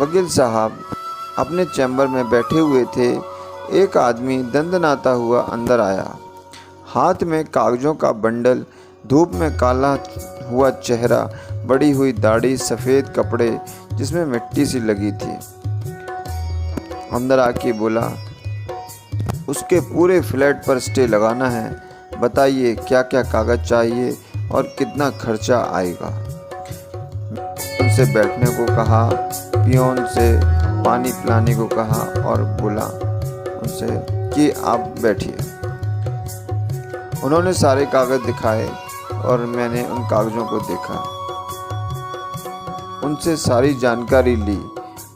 वकील साहब अपने चैम्बर में बैठे हुए थे। एक आदमी दंदनाता हुआ अंदर आया, हाथ में कागजों का बंडल, धूप में काला हुआ चेहरा, बड़ी हुई दाढ़ी, सफ़ेद कपड़े जिसमें मिट्टी सी लगी थी। अंदर आके बोला, उसके पूरे फ्लैट पर स्टे लगाना है, बताइए क्या क्या कागज चाहिए और कितना खर्चा आएगा। उनसे बैठने को कहा, पियोन से पानी पिलाने को कहा और बोला उनसे कि आप बैठिए। उन्होंने सारे कागज दिखाए और मैंने उन कागजों को देखा, उनसे सारी जानकारी ली।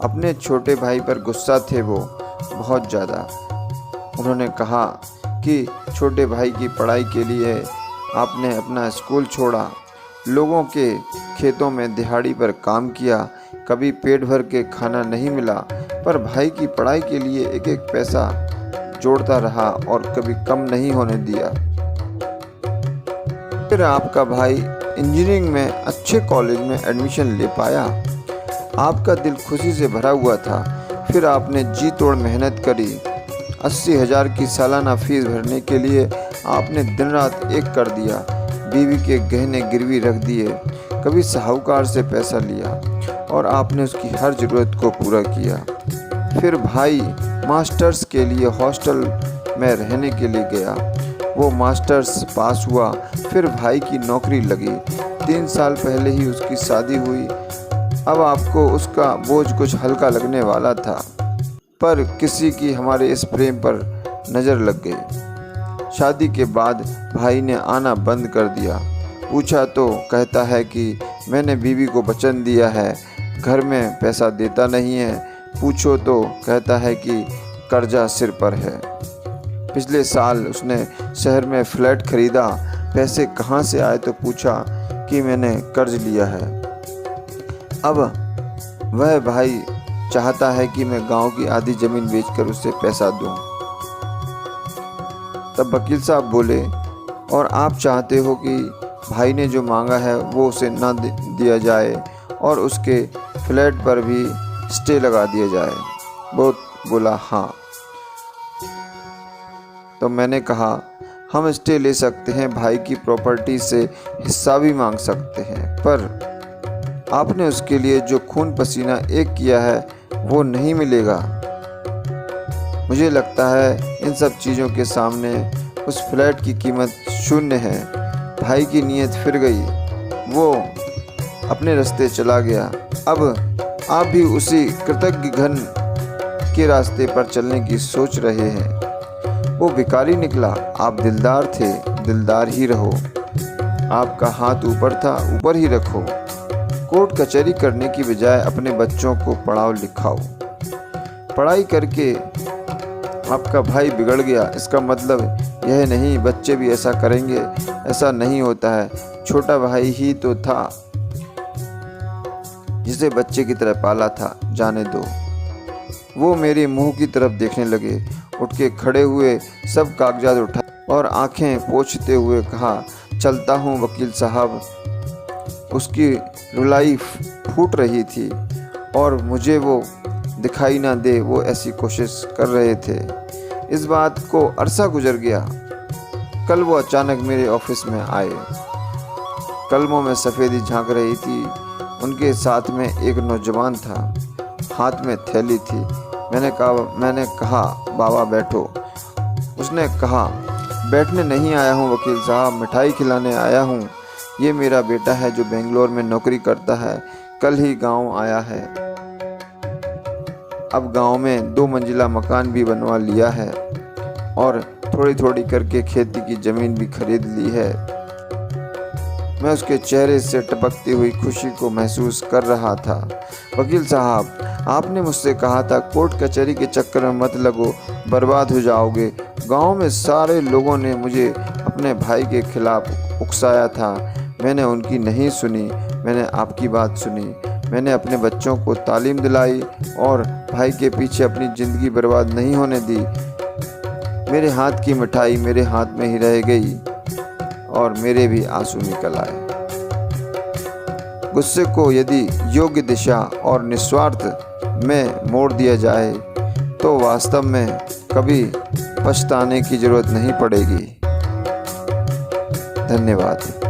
अपने छोटे भाई पर गुस्सा थे वो बहुत ज़्यादा। उन्होंने कहा कि छोटे भाई की पढ़ाई के लिए आपने अपना स्कूल छोड़ा, लोगों के खेतों में दिहाड़ी पर काम किया, कभी पेट भर के खाना नहीं मिला, पर भाई की पढ़ाई के लिए एक एक पैसा जोड़ता रहा और कभी कम नहीं होने दिया। फिर आपका भाई इंजीनियरिंग में अच्छे कॉलेज में एडमिशन ले पाया। आपका दिल खुशी से भरा हुआ था। फिर आपने जी तोड़ मेहनत करी। 80,000 की सालाना फीस भरने के लिए आपने दिन रात एक कर दिया। बीवी के गहने गिरवी रख दिए, कभी साहूकार से पैसा लिया और आपने उसकी हर ज़रूरत को पूरा किया। फिर भाई मास्टर्स के लिए हॉस्टल में रहने के लिए गया। वो मास्टर्स पास हुआ। फिर भाई की नौकरी लगी। 3 साल पहले ही उसकी शादी हुई। अब आपको उसका बोझ कुछ हल्का लगने वाला था, पर किसी की हमारे इस प्रेम पर नज़र लग गई। शादी के बाद भाई ने आना बंद कर दिया। पूछा तो कहता है कि मैंने बीवी को वचन दिया है, घर में पैसा देता नहीं है। पूछो तो कहता है कि कर्जा सिर पर है। पिछले साल उसने शहर में फ्लैट खरीदा। पैसे कहाँ से आए तो पूछा कि मैंने कर्ज लिया है। अब वह भाई चाहता है कि मैं गांव की आधी ज़मीन बेचकर उसे पैसा दूं। तब वकील साहब बोले, और आप चाहते हो कि भाई ने जो मांगा है वो उसे ना दिया जाए और उसके फ्लैट पर भी स्टे लगा दिया जाए। वो बोला हाँ। तो मैंने कहा, हम स्टे ले सकते हैं, भाई की प्रॉपर्टी से हिस्सा भी मांग सकते हैं, पर आपने उसके लिए जो खून पसीना एक किया है वो नहीं मिलेगा। मुझे लगता है इन सब चीज़ों के सामने उस फ्लैट की कीमत शून्य है। भाई की नीयत फिर गई, वो अपने रास्ते चला गया। अब आप भी उसी कृतज्ञ घन के रास्ते पर चलने की सोच रहे हैं। वो भिखारी निकला, आप दिलदार थे, दिलदार ही रहो। आपका हाथ ऊपर था, ऊपर ही रखो। कोर्ट कचहरी करने की बजाय अपने बच्चों को पढ़ाओ लिखाओ। पढ़ाई करके आपका भाई बिगड़ गया, इसका मतलब यह नहीं बच्चे भी ऐसा करेंगे, ऐसा नहीं होता है। छोटा भाई ही तो था जिसे बच्चे की तरह पाला था, जाने दो। वो मेरे मुंह की तरफ देखने लगे, उठ के खड़े हुए, सब कागजात उठा और आंखें पोंछते हुए कहा, चलता हूँ वकील साहब। उसकी रुलाई फूट रही थी और मुझे वो दिखाई ना दे, वो ऐसी कोशिश कर रहे थे। इस बात को अरसा गुजर गया। कल वो अचानक मेरे ऑफिस में आए। कलमों में सफ़ेदी झांक रही थी। उनके साथ में एक नौजवान था, हाथ में थैली थी। मैंने कहा बाबा बैठो। उसने कहा, बैठने नहीं आया हूँ वकील साहब, मिठाई खिलाने आया हूँ। ये मेरा बेटा है जो बेंगलोर में नौकरी करता है, कल ही गांव आया है। अब गांव में 2 मंजिला मकान भी बनवा लिया है और थोड़ी थोड़ी करके खेती की ज़मीन भी खरीद ली है। मैं उसके चेहरे से टपकती हुई खुशी को महसूस कर रहा था। वकील साहब, आपने मुझसे कहा था कोर्ट कचहरी के चक्कर में मत लगो, बर्बाद हो जाओगे। गांव में सारे लोगों ने मुझे अपने भाई के खिलाफ उकसाया था। मैंने उनकी नहीं सुनी, मैंने आपकी बात सुनी। मैंने अपने बच्चों को तालीम दिलाई और भाई के पीछे अपनी ज़िंदगी बर्बाद नहीं होने दी। मेरे हाथ की मिठाई मेरे हाथ में ही रह गई और मेरे भी आंसू निकल आए। गुस्से को यदि योग्य दिशा और निस्वार्थ में मोड़ दिया जाए तो वास्तव में कभी पछताने की ज़रूरत नहीं पड़ेगी। धन्यवाद।